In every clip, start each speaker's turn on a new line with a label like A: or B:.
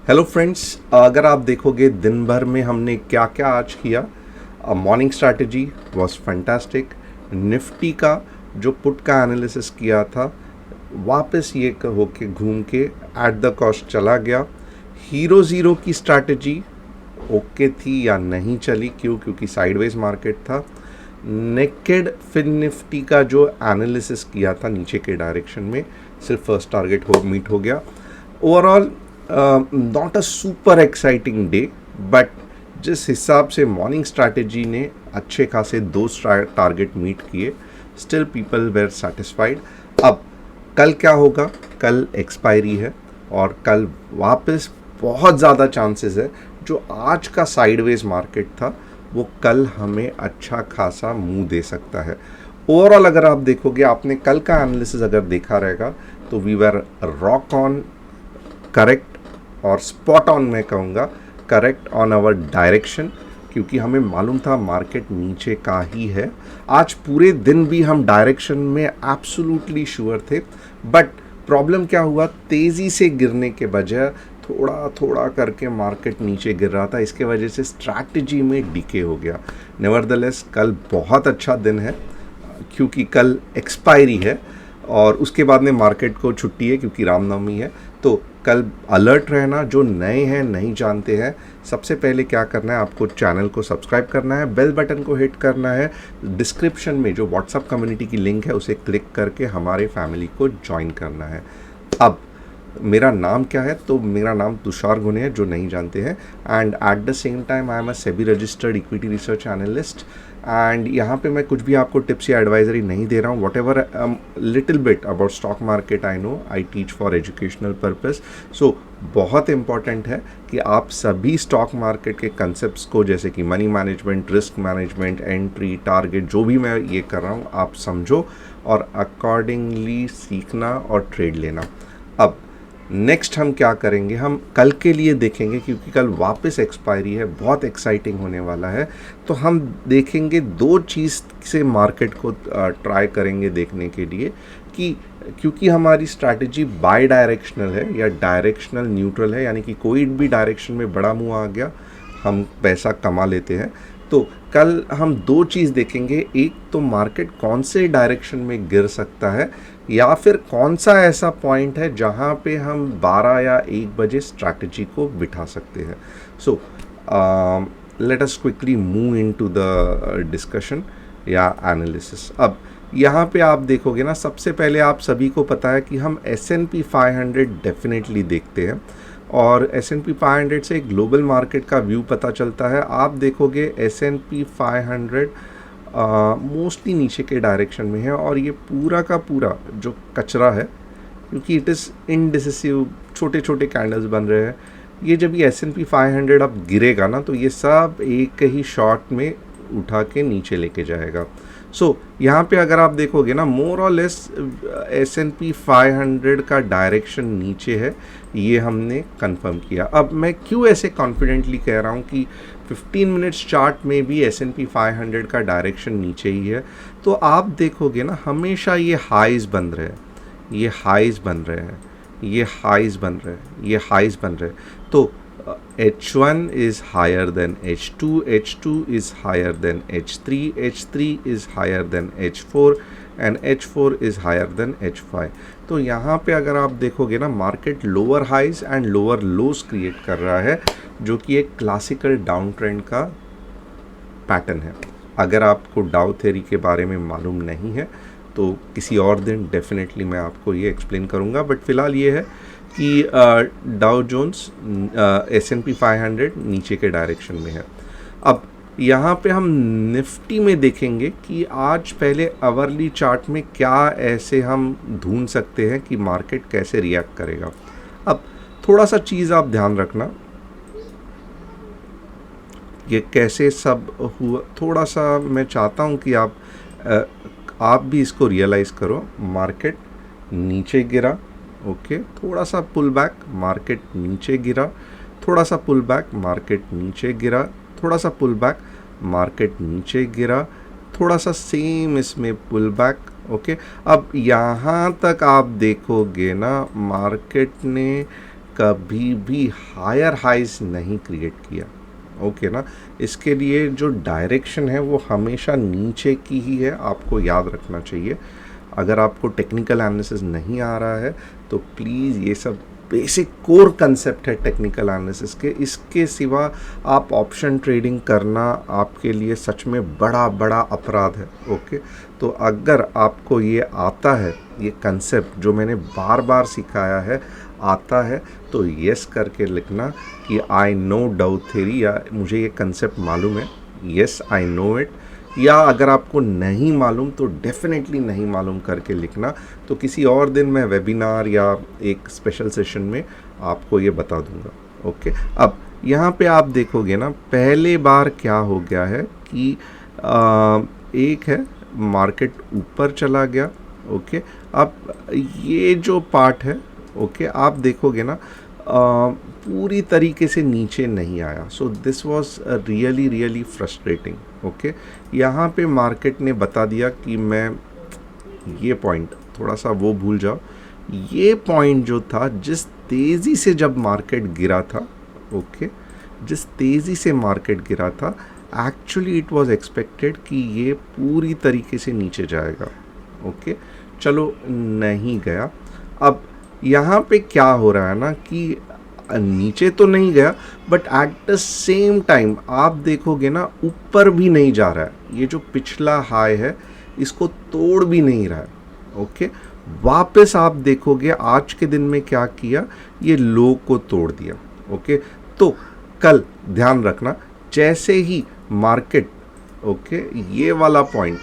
A: Hello friends, अगर आप देखोगे दिन भर में हमने क्या क्या आज किया। Morning strategy was fantastic. Nifty का जो पुट का एनालिसिस किया था वापस ये होके घूम के एट द कॉस्ट चला गया। हीरो ज़ीरो की स्ट्रैटेजी ओके थी या नहीं चली, क्योंकि साइडवेज मार्केट था। नेकेड फिन निफ्टी का जो एनालिसिस किया था नीचे के डायरेक्शन में, सिर्फ फर्स्ट टारगेट मीट हो गया। Overall not a super exciting day, but जिस हिसाब से मॉर्निंग स्ट्रैटेजी ने अच्छे खासे दो टारगेट मीट किए, स्टिल पीपल वेर सेटिस्फाइड। अब कल क्या होगा? कल एक्सपायरी है और कल वापस बहुत ज़्यादा चांसेस है जो आज का साइडवेज मार्केट था वो कल हमें अच्छा खासा मुंह दे सकता है। ओवरऑल अगर आप देखोगे, आपने कल का एनालिसिस अगर देखा रहेगा तो we were rock on correct और स्पॉट ऑन, मैं कहूँगा करेक्ट ऑन आवर डायरेक्शन, क्योंकि हमें मालूम था मार्केट नीचे का ही है। आज पूरे दिन भी हम डायरेक्शन में एब्सोल्युटली श्योर थे, बट प्रॉब्लम क्या हुआ, तेज़ी से गिरने के बजाय थोड़ा थोड़ा करके मार्केट नीचे गिर रहा था, इसके वजह से स्ट्रैटेजी में डीके हो गया। नेवरदलेस कल बहुत अच्छा दिन है क्योंकि कल एक्सपायरी है और उसके बाद में मार्केट को छुट्टी है क्योंकि रामनवमी है। तो कल अलर्ट रहना। जो नए हैं, नहीं जानते हैं, सबसे पहले क्या करना है, आपको चैनल को सब्सक्राइब करना है, बेल बटन को हिट करना है, डिस्क्रिप्शन में जो व्हाट्सअप कम्युनिटी की लिंक है उसे क्लिक करके हमारे फैमिली को ज्वाइन करना है। अब मेरा नाम क्या है? तो मेरा नाम तुषार गुने है, जो नहीं जानते हैं। And at the same time I am a SEBI registered equity research analyst. And यहाँ पे मैं कुछ भी आपको टिप्स या एडवाइजरी नहीं दे रहा हूँ। Whatever little bit about stock market I know, I teach for educational purpose. So बहुत इंपॉर्टेंट है कि आप सभी स्टॉक मार्केट के कंसेप्ट्स को, जैसे कि money management, risk management, entry, target, जो भी मैं ये कर रहा हूँ, आप समझो और अकॉर्डिंगली सीखना और ट्रेड लेना। अब नेक्स्ट हम क्या करेंगे, हम कल के लिए देखेंगे क्योंकि कल वापस एक्सपायरी है, बहुत एक्साइटिंग होने वाला है। तो हम देखेंगे दो चीज़ से मार्केट को ट्राई करेंगे देखने के लिए कि क्योंकि हमारी स्ट्रैटेजी बाय डायरेक्शनल है या डायरेक्शनल न्यूट्रल है, यानी कि कोई भी डायरेक्शन में बड़ा मुंह आ गया हम पैसा कमा लेते हैं। तो कल हम दो चीज़ देखेंगे, एक तो मार्केट कौन से डायरेक्शन में गिर सकता है या फिर कौन सा ऐसा पॉइंट है जहां पे हम 12 या 1 बजे स्ट्रैटेजी को बिठा सकते हैं। So let us quickly move into the discussion या एनालिसिस। अब यहाँ पे आप देखोगे ना, सबसे पहले आप सभी को पता है कि हम S&P 500 डेफिनेटली देखते हैं और S&P 500 से ग्लोबल मार्केट का व्यू पता चलता है। आप देखोगे S&P 500 मोस्टली नीचे के डायरेक्शन में है और ये पूरा का पूरा जो कचरा है, क्योंकि इट इज़ इनडिसिसिव, छोटे छोटे कैंडल्स बन रहे हैं। ये जब ये S&P 500 अब गिरेगा ना, तो ये सब एक ही शॉट में उठा के नीचे लेके जाएगा। सो यहाँ पे अगर आप देखोगे ना, मोर और लेस S&P 500 का डायरेक्शन नीचे है, ये हमने कंफर्म किया। अब मैं क्यों ऐसे कॉन्फिडेंटली कह रहा हूँ कि 15 मिनट्स चार्ट में भी S&P 500 का डायरेक्शन नीचे ही है, तो आप देखोगे ना, हमेशा ये हाइज बन रहे हैं, ये हाइज बन रहे हैं, ये हाइज बन रहे हैं, ये हाइज बन रहे हैं। तो H1 is higher than H2, H2 is higher than H3, H3 is higher than H4 and H4 is higher than H5। तो यहाँ पे अगर आप देखोगे ना, market lower highs and lower lows create कर रहा है, जो कि एक क्लासिकल डाउन ट्रेंड का पैटर्न है। अगर आपको डाउ थ्योरी के बारे में मालूम नहीं है तो किसी और दिन डेफिनेटली मैं आपको ये एक्सप्लेन करूँगा, बट फिलहाल ये है कि डाउ जोन्स S&P 500 नीचे के डायरेक्शन में है। अब यहाँ पे हम निफ्टी में देखेंगे कि आज पहले आवरली चार्ट में क्या ऐसे हम ढूंढ सकते हैं कि मार्केट कैसे रिएक्ट करेगा। अब थोड़ा सा चीज़ आप ध्यान रखना, ये कैसे सब हुआ, थोड़ा सा मैं चाहता हूँ कि आप भी इसको रियलाइज़ करो। मार्केट नीचे गिरा, ओके, थोड़ा सा पुल बैक, मार्केट नीचे गिरा, थोड़ा सा पुल बैक, मार्केट नीचे गिरा, थोड़ा सा पुल बैक, मार्केट नीचे गिरा, थोड़ा सा सेम इसमें पुल बैक, ओके। अब यहाँ तक आप देखोगे ना, मार्केट ने कभी भी हायर हाइज नहीं क्रिएट किया। ओके ना, इसके लिए जो डायरेक्शन है वो हमेशा नीचे की ही है, आपको याद रखना चाहिए। अगर आपको टेक्निकल एनालिसिस नहीं आ रहा है तो प्लीज़, ये सब बेसिक कोर कंसेप्ट है टेक्निकल एनालिसिस के, इसके सिवा आप ऑप्शन ट्रेडिंग करना आपके लिए सच में बड़ा बड़ा अपराध है। ओके, तो अगर आपको ये आता है, ये कंसेप्ट जो मैंने बार बार सिखाया है आता है, तो यस करके लिखना कि आई नो डाउ थ्योरी, या मुझे ये कंसेप्ट मालूम है, यस आई नो इट। या अगर आपको नहीं मालूम तो डेफिनेटली नहीं मालूम करके लिखना, तो किसी और दिन मैं वेबिनार या एक स्पेशल सेशन में आपको ये बता दूंगा। ओके, अब यहाँ पे आप देखोगे ना, पहले बार क्या हो गया है कि एक है मार्केट ऊपर चला गया। ओके, अब ये जो पार्ट है, ओके, आप देखोगे ना पूरी तरीके से नीचे नहीं आया। So this was really really frustrating. Okay, यहाँ पे मार्केट ने बता दिया कि मैं ये पॉइंट थोड़ा सा वो भूल जाओ, ये पॉइंट जो था, जिस तेज़ी से जब मार्केट गिरा था, ओके, जिस तेज़ी से मार्केट गिरा था, एक्चुअली इट वाज एक्सपेक्टेड कि ये पूरी तरीके से नीचे जाएगा। ओके, चलो नहीं गया। अब यहाँ पे क्या हो रहा है ना कि नीचे तो नहीं गया, but at the same time आप देखोगे ना ऊपर भी नहीं जा रहा है। ये जो पिछला हाई है इसको तोड़ भी नहीं रहा है। ओके, वापस आप देखोगे आज के दिन में क्या किया, ये लो को तोड़ दिया। ओके, तो कल ध्यान रखना, जैसे ही मार्केट, ओके, ये वाला पॉइंट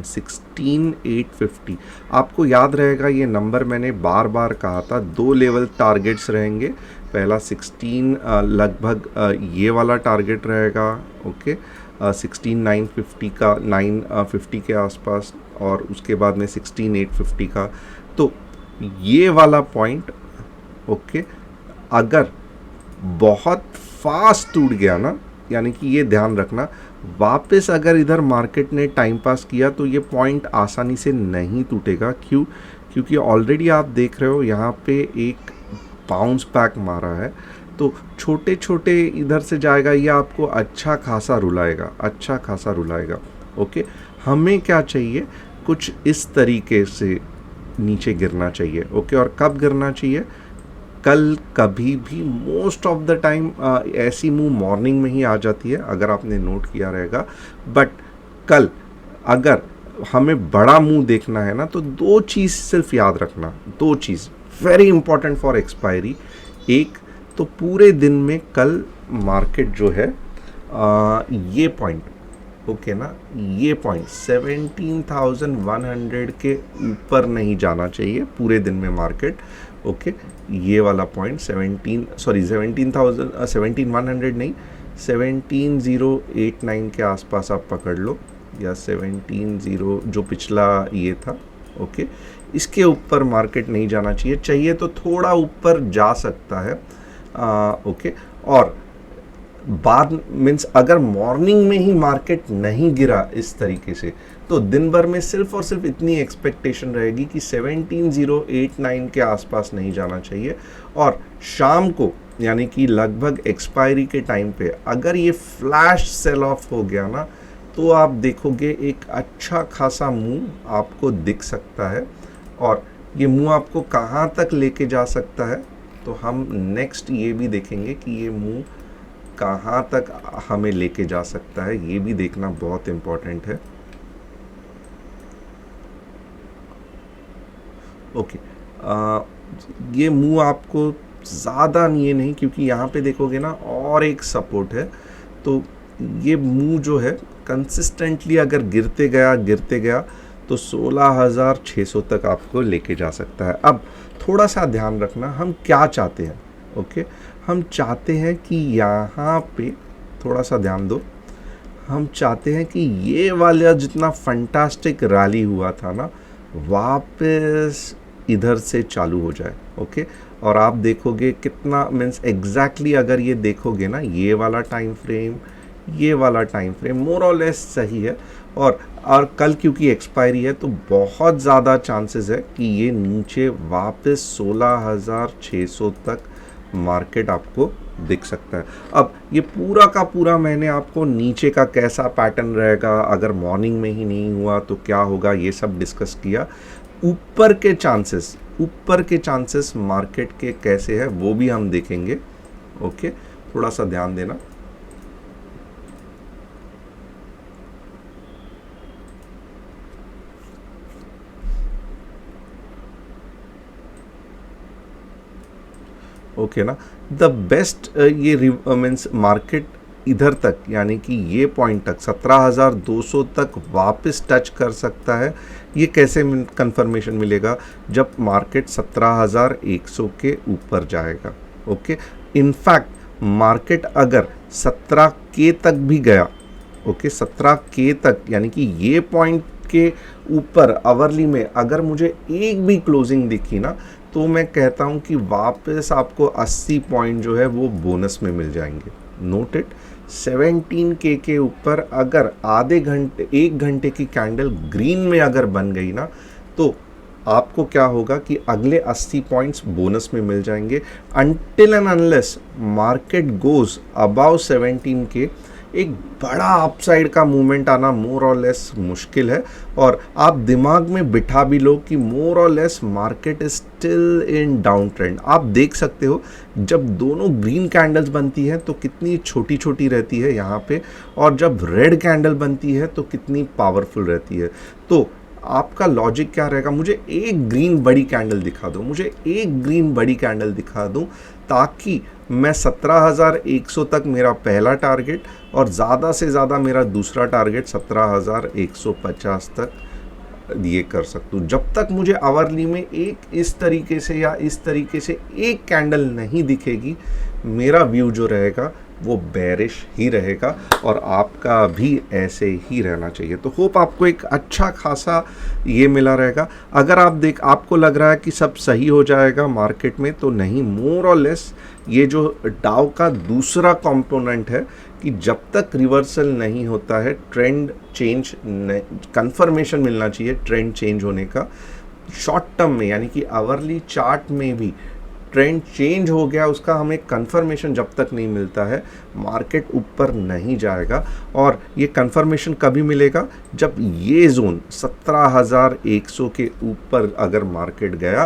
A: 16,850, आपको याद रहेगा ये नंबर मैंने बार बार कहा था। 2 लेवल टारगेट्स रहेंगे, पहला 16 लगभग ये वाला टारगेट रहेगा। ओके, 16,950 का, 950 के आसपास, और उसके बाद में 16,850 का। तो ये वाला पॉइंट, ओके, अगर बहुत फास्ट टूट गया ना, यानी कि ये ध्यान रखना, वापस अगर इधर मार्केट ने टाइम पास किया तो ये पॉइंट आसानी से नहीं टूटेगा। क्यों? क्योंकि ऑलरेडी आप देख रहे हो यहाँ पे एक बाउंस बैक मारा है, तो छोटे छोटे इधर से जाएगा, ये आपको अच्छा खासा रुलाएगा। ओके, हमें क्या चाहिए, कुछ इस तरीके से नीचे गिरना चाहिए। ओके, और कब गिरना चाहिए? कल कभी भी मोस्ट ऑफ द टाइम ऐसी मूव मॉर्निंग में ही आ जाती है, अगर आपने नोट किया रहेगा। बट कल अगर हमें बड़ा मूव देखना है ना, तो 2 चीज़ सिर्फ याद रखना, 2 चीज़ वेरी इंपॉर्टेंट फॉर एक्सपायरी। एक तो पूरे दिन में कल मार्केट जो है ये पॉइंट, ओके ना, ये पॉइंट 17,100 के ऊपर नहीं जाना चाहिए पूरे दिन में मार्केट। ओके, ये वाला पॉइंट 17,100 नहीं, 17,089 के आसपास आप पकड़ लो, या 17,0 जो पिछला ये था। ओके, इसके ऊपर मार्केट नहीं जाना चाहिए तो थोड़ा ऊपर जा सकता है। ओके, और बाद मीन्स अगर मॉर्निंग में ही मार्केट नहीं गिरा इस तरीके से, तो दिन भर में सिर्फ और सिर्फ इतनी एक्सपेक्टेशन रहेगी कि 17,089 के आसपास नहीं जाना चाहिए। और शाम को, यानी कि लगभग एक्सपायरी के टाइम पे, अगर ये फ्लैश सेल ऑफ हो गया ना, तो आप देखोगे एक अच्छा खासा मूव आपको दिख सकता है। और ये मूव आपको कहाँ तक लेके जा सकता है, तो हम नेक्स्ट ये भी देखेंगे कि ये मूव कहाँ तक हमें लेके जा सकता है, ये भी देखना बहुत इम्पोर्टेंट है। ओके, ये मूव आपको ज़्यादा ये नहीं, क्योंकि यहाँ पे देखोगे ना और एक सपोर्ट है, तो ये मूव जो है कंसिस्टेंटली अगर गिरते गया तो 16,600 तक आपको लेके जा सकता है। अब थोड़ा सा ध्यान रखना, हम क्या चाहते हैं। ओके, हम चाहते हैं कि यहाँ पे थोड़ा सा ध्यान दो, हम चाहते हैं कि ये वाला जितना फंटास्टिक रैली हुआ था ना, वापस इधर से चालू हो जाए। ओके, और आप देखोगे कितना मीन्स एग्जैक्टली अगर ये देखोगे ना, ये वाला टाइम फ्रेम मोर और लेस सही है, और कल क्योंकि एक्सपायरी है तो बहुत ज़्यादा चांसेस है कि ये नीचे वापस 16,600 तक मार्केट आपको दिख सकता है। अब ये पूरा का पूरा मैंने आपको नीचे का कैसा पैटर्न रहेगा, अगर मॉर्निंग में ही नहीं हुआ तो क्या होगा, ये सब डिस्कस किया। ऊपर के चांसेस मार्केट के कैसे है वो भी हम देखेंगे। ओके, थोड़ा सा ध्यान देना। ओके ना, द बेस्ट ये मीन्स मार्केट इधर तक यानी कि ये पॉइंट तक 17,200 तक वापस टच कर सकता है। ये कैसे कंफर्मेशन मिलेगा? जब मार्केट 17,100 के ऊपर जाएगा। ओके, इनफैक्ट मार्केट अगर 17 के तक भी गया, ओके 17 के तक यानी कि ये पॉइंट के ऊपर आवरली में अगर मुझे एक भी क्लोजिंग दिखी ना, तो मैं कहता हूँ कि वापस आपको 80 पॉइंट जो है वो बोनस में मिल जाएंगे। नोट इट, 17K के ऊपर अगर एक घंटे की कैंडल ग्रीन में अगर बन गई ना, तो आपको क्या होगा कि अगले 80 पॉइंट्स बोनस में मिल जाएंगे। Until and unless market goes above 17K, एक बड़ा अपसाइड का मूवमेंट आना मोर और लेस मुश्किल है। और आप दिमाग में बिठा भी लो कि मोर और less market is still in down trend. आप देख सकते हो जब दोनों ग्रीन कैंडल्स बनती हैं तो कितनी छोटी छोटी रहती है यहाँ पे, और जब रेड कैंडल बनती है तो कितनी पावरफुल रहती है। तो आपका लॉजिक क्या रहेगा? मुझे एक ग्रीन बड़ी कैंडल दिखा दो, ताकि मैं 17,100 तक मेरा पहला टारगेट और ज़्यादा से ज़्यादा मेरा दूसरा टारगेट 17,150 तक ये कर सकता हूँ। जब तक मुझे आवरली में एक इस तरीके से या इस तरीके से एक कैंडल नहीं दिखेगी, मेरा व्यू जो रहेगा वो बेरिश ही रहेगा और आपका भी ऐसे ही रहना चाहिए। तो होप आपको एक अच्छा खासा ये मिला रहेगा। अगर आपको लग रहा है कि सब सही हो जाएगा मार्केट में, तो नहीं, मोर और लेस ये जो डाउ का दूसरा कंपोनेंट है कि जब तक रिवर्सल नहीं होता है, ट्रेंड चेंज कंफर्मेशन मिलना चाहिए ट्रेंड चेंज होने का। शॉर्ट टर्म में यानी कि आवरली चार्ट में भी ट्रेंड चेंज हो गया, उसका हमें कंफर्मेशन जब तक नहीं मिलता है, मार्केट ऊपर नहीं जाएगा। और ये कंफर्मेशन कभी मिलेगा? जब ये जोन 17,100 के ऊपर अगर मार्केट गया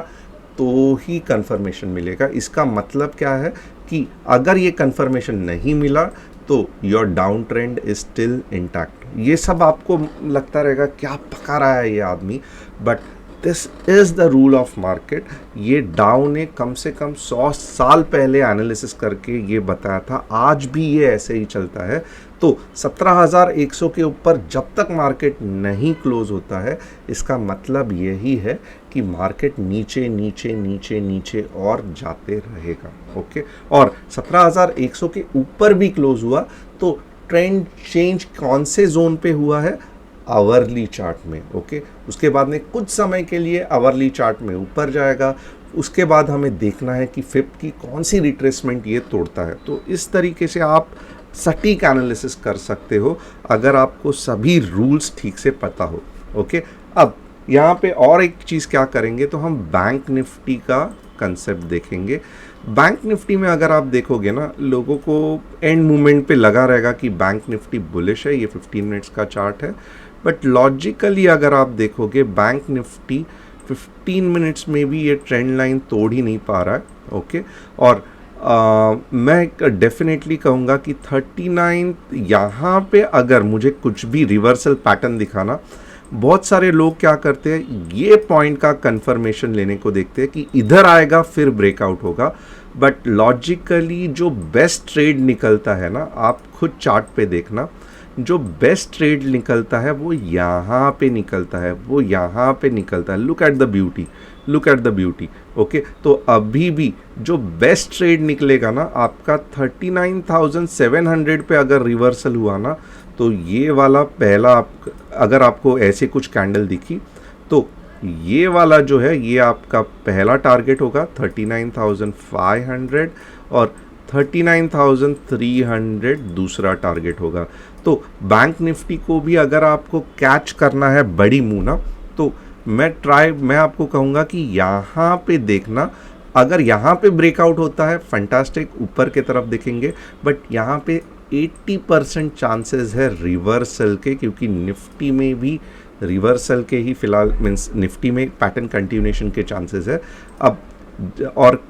A: तो ही कंफर्मेशन मिलेगा। इसका मतलब क्या है कि अगर ये कंफर्मेशन नहीं मिला तो your down trend is still intact. ये सब आपको लगता रहेगा क्या पका रहा है ये आदमी, but this is the rule of market. ये डाउ ने कम से कम 100 साल पहले एनालिसिस करके ये बताया था, आज भी ये ऐसे ही चलता है। तो 17,100 के ऊपर जब तक मार्केट नहीं क्लोज होता है, इसका मतलब यही है कि मार्केट नीचे नीचे नीचे नीचे और जाते रहेगा। ओके, और 17,100 के ऊपर भी क्लोज हुआ तो ट्रेंड चेंज कौन से जोन पे हुआ है? आवरली चार्ट में। ओके, उसके बाद में कुछ समय के लिए आवरली चार्ट में ऊपर जाएगा, उसके बाद हमें देखना है कि फिफ्थ की कौन सी रिट्रेसमेंट ये तोड़ता है। तो इस तरीके से आप सटीक एनालिसिस कर सकते हो अगर आपको सभी रूल्स ठीक से पता हो। ओके, अब यहाँ पे और एक चीज़ क्या करेंगे, तो हम बैंक निफ्टी का कंसेप्ट देखेंगे। बैंक निफ्टी में अगर आप देखोगे ना, लोगों को एंड मूवमेंट पे लगा रहेगा कि बैंक निफ्टी बुलिश है, ये 15 मिनट्स का चार्ट है, बट लॉजिकली अगर आप देखोगे बैंक निफ्टी 15 मिनट्स में भी ये ट्रेंड लाइन तोड़ ही नहीं पा रहा है। ओके, और मैं डेफिनेटली कहूँगा कि 39 यहाँ पे अगर मुझे कुछ भी रिवर्सल पैटर्न दिखाना, बहुत सारे लोग क्या करते हैं, ये पॉइंट का कंफर्मेशन लेने को देखते हैं कि इधर आएगा फिर ब्रेकआउट होगा, बट लॉजिकली जो बेस्ट ट्रेड निकलता है ना, आप खुद चार्ट पे देखना, जो बेस्ट ट्रेड निकलता है वो यहाँ पे निकलता है, वो यहाँ पे निकलता है। Look at the beauty, look at the beauty. Okay, तो अभी भी जो बेस्ट ट्रेड निकलेगा ना आपका 39,700 पे अगर रिवर्सल हुआ ना, तो ये वाला पहला अगर आपको ऐसे कुछ कैंडल दिखी तो ये वाला जो है ये आपका पहला टारगेट होगा 39,500 और 39,300 दूसरा टारगेट होगा। तो बैंक निफ्टी को भी अगर आपको कैच करना है बड़ी मूव ना, तो मैं आपको कहूँगा कि यहाँ पे देखना, अगर यहाँ पे ब्रेकआउट होता है फैंटास्टिक, ऊपर के तरफ देखेंगे, बट यहाँ पे 80% चांसेस है रिवर्सल के, क्योंकि निफ्टी में भी रिवर्सल के ही फिलहाल, मीन्स निफ्टी में पैटर्न कंटिन्यूएशन के चांसेस है। अब और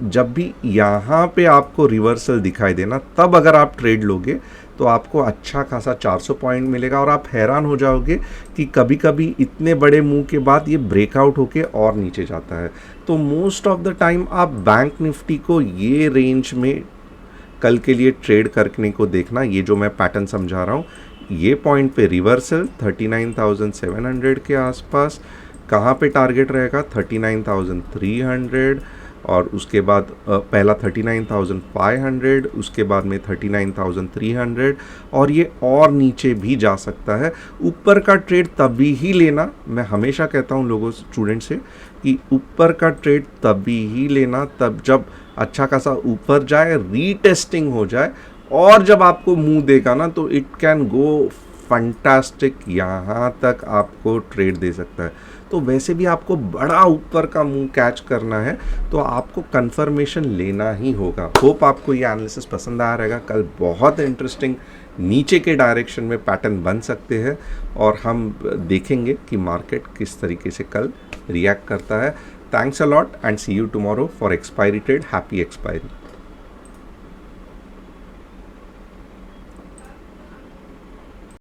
A: जब भी यहाँ पे आपको रिवर्सल दिखाई देना, तब अगर आप ट्रेड लोगे तो आपको अच्छा खासा 400 पॉइंट मिलेगा, और आप हैरान हो जाओगे कि कभी कभी इतने बड़े मूव के बाद ये ब्रेकआउट होके और नीचे जाता है। तो मोस्ट ऑफ द टाइम आप बैंक निफ्टी को ये रेंज में कल के लिए ट्रेड करने को देखना। ये जो मैं पैटर्न समझा रहा हूँ, ये पॉइंट पे रिवर्सल 39,700 के आसपास, कहाँ पे टारगेट रहेगा 39,300, और उसके बाद पहला 39,500, उसके बाद में 39,300, और ये और नीचे भी जा सकता है। ऊपर का ट्रेड तभी ही लेना, मैं हमेशा कहता हूँ लोगों स्टूडेंट से कि ऊपर का ट्रेड तभी ही लेना तब जब अच्छा खासा ऊपर जाए, रीटेस्टिंग हो जाए, और जब आपको मुंह देगा ना तो इट कैन गो फंटास्टिक, यहाँ तक आपको ट्रेड दे सकता है। तो वैसे भी आपको बड़ा ऊपर का मुंह कैच करना है तो आपको कंफर्मेशन लेना ही होगा। होप आपको ये एनालिसिस पसंद आया रहेगा। कल बहुत इंटरेस्टिंग नीचे के डायरेक्शन में पैटर्न बन सकते हैं, और हम देखेंगे कि मार्केट किस तरीके से कल रिएक्ट करता है। Thanks a lot and see you tomorrow for expiry trade. Happy expiry.